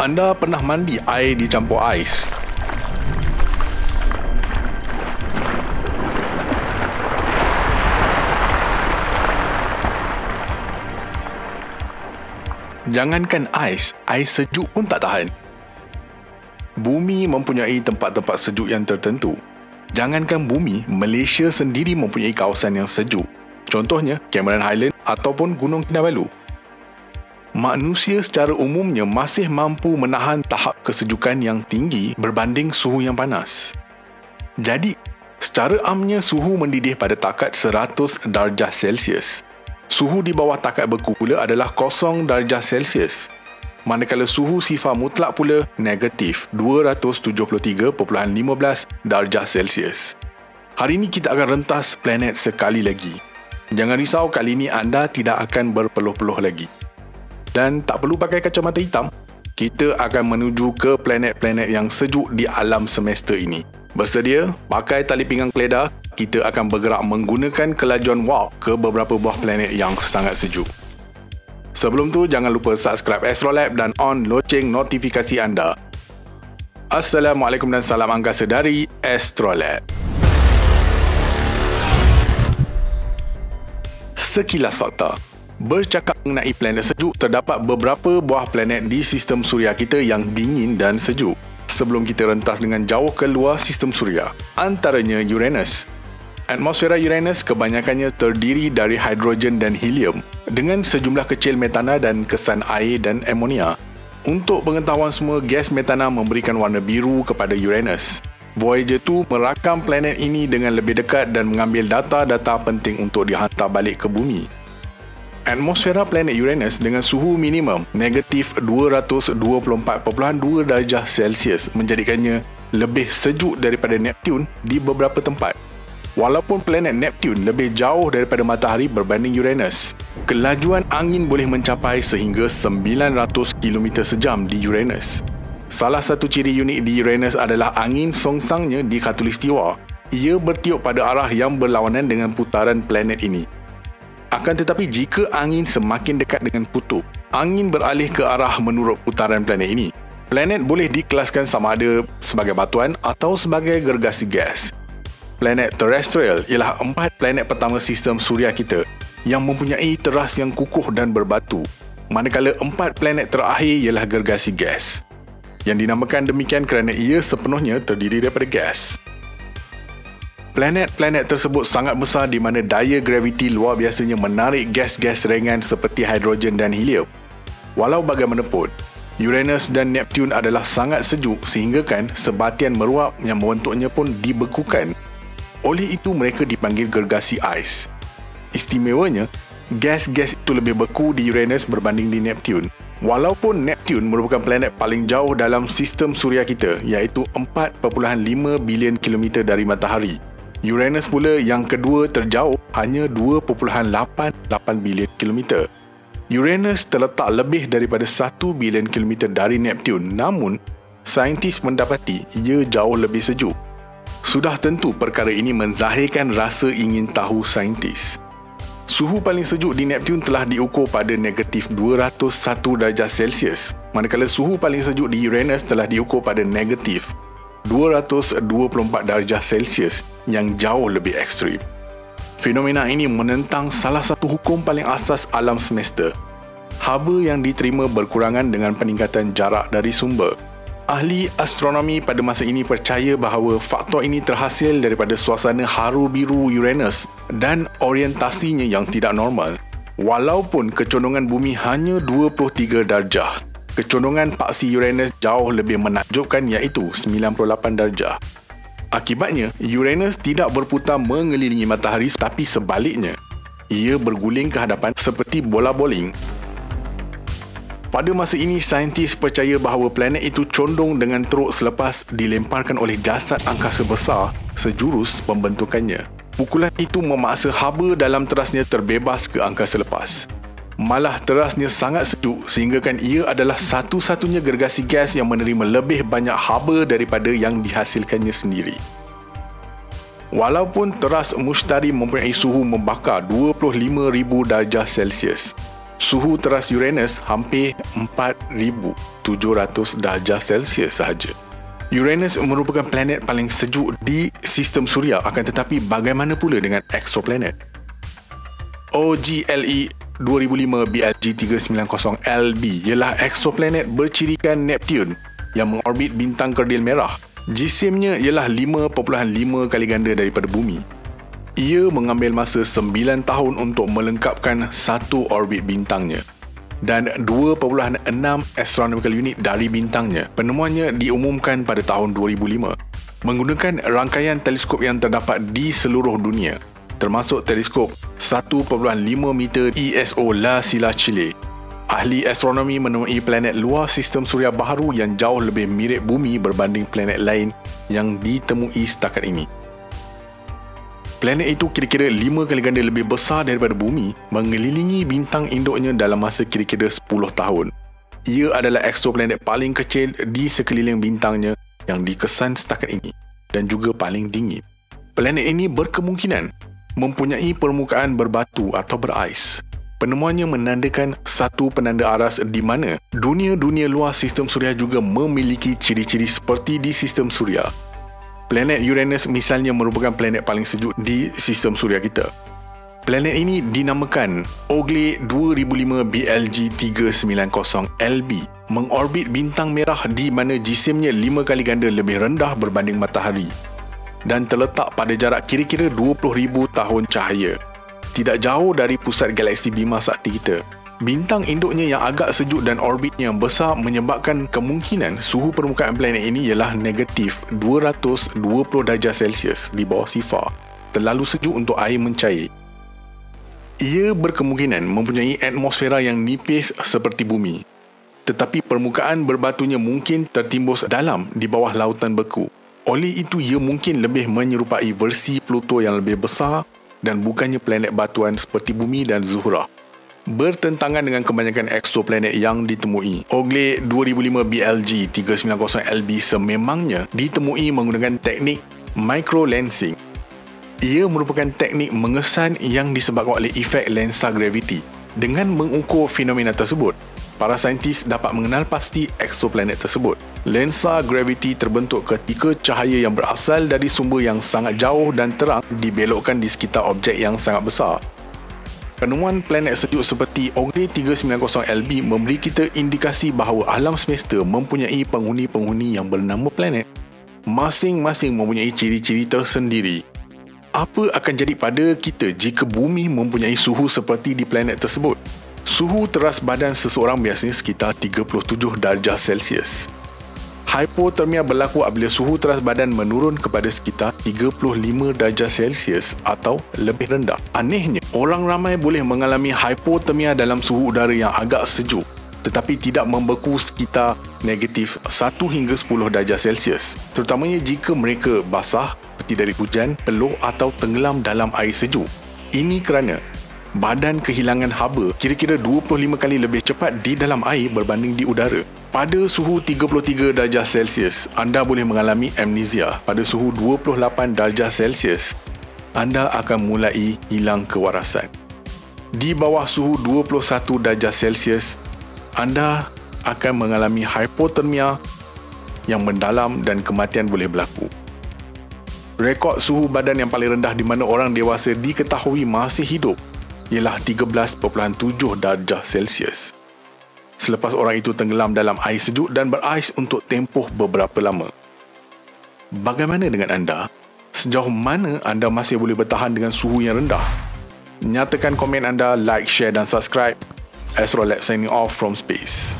Anda pernah mandi air dicampur ais? Jangankan ais sejuk pun tak tahan. Bumi mempunyai tempat-tempat sejuk yang tertentu. Jangankan bumi, Malaysia sendiri mempunyai kawasan yang sejuk. Contohnya, Cameron Highland ataupun Gunung Kinabalu. Manusia secara umumnya masih mampu menahan tahap kesejukan yang tinggi berbanding suhu yang panas. Jadi, secara amnya suhu mendidih pada takat 100 darjah Celsius. Suhu di bawah takat beku pula adalah 0 darjah Celsius. Manakala suhu sifar mutlak pula negatif 273.15 darjah Celsius. Hari ini kita akan rentas planet sekali lagi. Jangan risau, kali ini anda tidak akan berpeluh-peluh lagi. Dan tak perlu pakai kacamata hitam, kita akan menuju ke planet-planet yang sejuk di alam semesta ini. Bersedia? Pakai tali pinggang keledar, kita akan bergerak menggunakan kelajuan warp ke beberapa buah planet yang sangat sejuk. Sebelum tu, jangan lupa subscribe Astrolab dan on loceng notifikasi anda. Assalamualaikum dan salam angkasa dari Astrolab. Sekilas fakta. Bercakap mengenai planet sejuk, terdapat beberapa buah planet di sistem suria kita yang dingin dan sejuk. Sebelum kita rentas dengan jauh ke luar sistem suria, antaranya Uranus. Atmosfera Uranus kebanyakannya terdiri dari hidrogen dan helium dengan sejumlah kecil metana dan kesan air dan amonia. Untuk pengetahuan semua, gas metana memberikan warna biru kepada Uranus. Voyager 2 merakam planet ini dengan lebih dekat dan mengambil data-data penting untuk dihantar balik ke bumi. Atmosfera planet Uranus dengan suhu minimum negatif 224.2 darjah Celsius menjadikannya lebih sejuk daripada Neptune di beberapa tempat. Walaupun planet Neptune lebih jauh daripada matahari berbanding Uranus, kelajuan angin boleh mencapai sehingga 900 km sejam di Uranus. Salah satu ciri unik di Uranus adalah angin songsangnya di khatulistiwa. Ia bertiup pada arah yang berlawanan dengan putaran planet ini. Akan tetapi jika angin semakin dekat dengan kutub, angin beralih ke arah menurut putaran planet ini. Planet boleh dikelaskan sama ada sebagai batuan atau sebagai gergasi gas. Planet terrestrial ialah 4 planet pertama sistem suria kita yang mempunyai teras yang kukuh dan berbatu, manakala 4 planet terakhir ialah gergasi gas. Yang dinamakan demikian kerana ia sepenuhnya terdiri daripada gas. Planet-planet tersebut sangat besar di mana daya graviti luar biasanya menarik gas-gas ringan seperti hidrogen dan helium. Walau bagaimanapun, Uranus dan Neptune adalah sangat sejuk sehinggakan sebatian meruap yang membentuknya pun dibekukan. Oleh itu mereka dipanggil gergasi ais. Istimewanya, gas-gas itu lebih beku di Uranus berbanding di Neptune. Walaupun Neptune merupakan planet paling jauh dalam sistem suria kita, iaitu 4.5 bilion kilometer dari matahari. Uranus pula yang kedua terjauh, hanya 2.88 bilion kilometer. Uranus terletak lebih daripada 1 bilion kilometer dari Neptune, namun saintis mendapati ia jauh lebih sejuk. Sudah tentu perkara ini menzahirkan rasa ingin tahu saintis. Suhu paling sejuk di Neptune telah diukur pada negatif 201 darjah Celsius, manakala suhu paling sejuk di Uranus telah diukur pada negatif 224 darjah Celsius yang jauh lebih ekstrim. Fenomena ini menentang salah satu hukum paling asas alam semesta. Haba yang diterima berkurangan dengan peningkatan jarak dari sumber. Ahli astronomi pada masa ini percaya bahawa faktor ini terhasil daripada suasana haru biru Uranus dan orientasinya yang tidak normal. Walaupun kecondongan bumi hanya 23 darjah, kecondongan paksi Uranus jauh lebih menakjubkan iaitu 98 darjah. Akibatnya, Uranus tidak berputar mengelilingi matahari tapi sebaliknya. Ia berguling ke hadapan seperti bola bowling. Pada masa ini, saintis percaya bahawa planet itu condong dengan teruk selepas dilemparkan oleh jasad angkasa besar sejurus pembentukannya. Pukulan itu memaksa haba dalam terasnya terbebas ke angkasa lepas. Malah terasnya sangat sejuk sehinggakan ia adalah satu-satunya gergasi gas yang menerima lebih banyak haba daripada yang dihasilkannya sendiri. Walaupun teras Mushtari mempunyai suhu membakar 25,000 darjah Celsius, suhu teras Uranus hampir 4,700 darjah Celsius sahaja. Uranus merupakan planet paling sejuk di sistem suria, akan tetapi bagaimana pula dengan exoplanet? OGLE 2005 BLG390LB ialah exoplanet bercirikan Neptune yang mengorbit bintang kerdil merah. Jisimnya ialah 5.5 kali ganda daripada bumi. Ia mengambil masa 9 tahun untuk melengkapkan satu orbit bintangnya dan 2.6 astronomical unit dari bintangnya. Penemuannya diumumkan pada tahun 2005 menggunakan rangkaian teleskop yang terdapat di seluruh dunia, termasuk teleskop 1.5 meter ESO La Silla Chile. Ahli astronomi menemui planet luar sistem suria baharu yang jauh lebih mirip bumi berbanding planet lain yang ditemui setakat ini. Planet itu kira-kira 5 kali ganda lebih besar daripada bumi, mengelilingi bintang induknya dalam masa kira-kira 10 tahun. Ia adalah exoplanet paling kecil di sekeliling bintangnya yang dikesan setakat ini dan juga paling dingin. Planet ini berkemungkinan mempunyai permukaan berbatu atau berais. Penemuannya menandakan satu penanda aras di mana dunia-dunia luar sistem suria juga memiliki ciri-ciri seperti di sistem suria. Planet Uranus misalnya merupakan planet paling sejuk di sistem suria kita. Planet ini dinamakan OGLE 2005 BLG390LB, mengorbit bintang merah di mana jisimnya 5 kali ganda lebih rendah berbanding matahari dan terletak pada jarak kira-kira 20,000 tahun cahaya, tidak jauh dari pusat galaksi Bima Sakti kita. Bintang induknya yang agak sejuk dan orbitnya yang besar menyebabkan kemungkinan suhu permukaan planet ini ialah negatif 220 darjah Celsius di bawah sifar, terlalu sejuk untuk air mencair. Ia berkemungkinan mempunyai atmosfera yang nipis seperti bumi, tetapi permukaan berbatunya mungkin tertimbus dalam di bawah lautan beku. Oleh itu, ia mungkin lebih menyerupai versi Pluto yang lebih besar dan bukannya planet batuan seperti bumi dan Zuhrah. Bertentangan dengan kebanyakan exoplanet yang ditemui, OGLE 2005 BLG390LB sememangnya ditemui menggunakan teknik microlensing. Ia merupakan teknik mengesan yang disebabkan oleh efek lensa graviti. Dengan mengukur fenomena tersebut, para saintis dapat mengenal pasti exoplanet tersebut. Lensa graviti terbentuk ketika cahaya yang berasal dari sumber yang sangat jauh dan terang dibelokkan di sekitar objek yang sangat besar. Penemuan planet sejuk seperti OGLE 390LB memberi kita indikasi bahawa alam semesta mempunyai penghuni-penghuni yang bernama planet. Masing-masing mempunyai ciri-ciri tersendiri. Apa akan jadi pada kita jika bumi mempunyai suhu seperti di planet tersebut? Suhu teras badan seseorang biasanya sekitar 37 darjah Celsius. Hipotermia berlaku apabila suhu teras badan menurun kepada sekitar 35 darjah Celsius atau lebih rendah. Anehnya, orang ramai boleh mengalami hipotermia dalam suhu udara yang agak sejuk, tetapi tidak membeku sekitar negatif 1 hingga 10 darjah Celsius, terutamanya jika mereka basah seperti dari hujan, peluh atau tenggelam dalam air sejuk. Ini kerana badan kehilangan haba kira-kira 25 kali lebih cepat di dalam air berbanding di udara. Pada suhu 33 darjah Celsius, anda boleh mengalami amnesia. Pada suhu 28 darjah Celsius, anda akan mulai hilang kewarasan. Di bawah suhu 21 darjah Celsius, anda akan mengalami hipotermia yang mendalam dan kematian boleh berlaku. Rekod suhu badan yang paling rendah di mana orang dewasa diketahui masih hidup ialah 13.7 darjah Celsius. Selepas orang itu tenggelam dalam air sejuk dan berais untuk tempoh beberapa lama. Bagaimana dengan anda? Sejauh mana anda masih boleh bertahan dengan suhu yang rendah? Nyatakan komen anda, like, share dan subscribe. Astrolab signing off from space.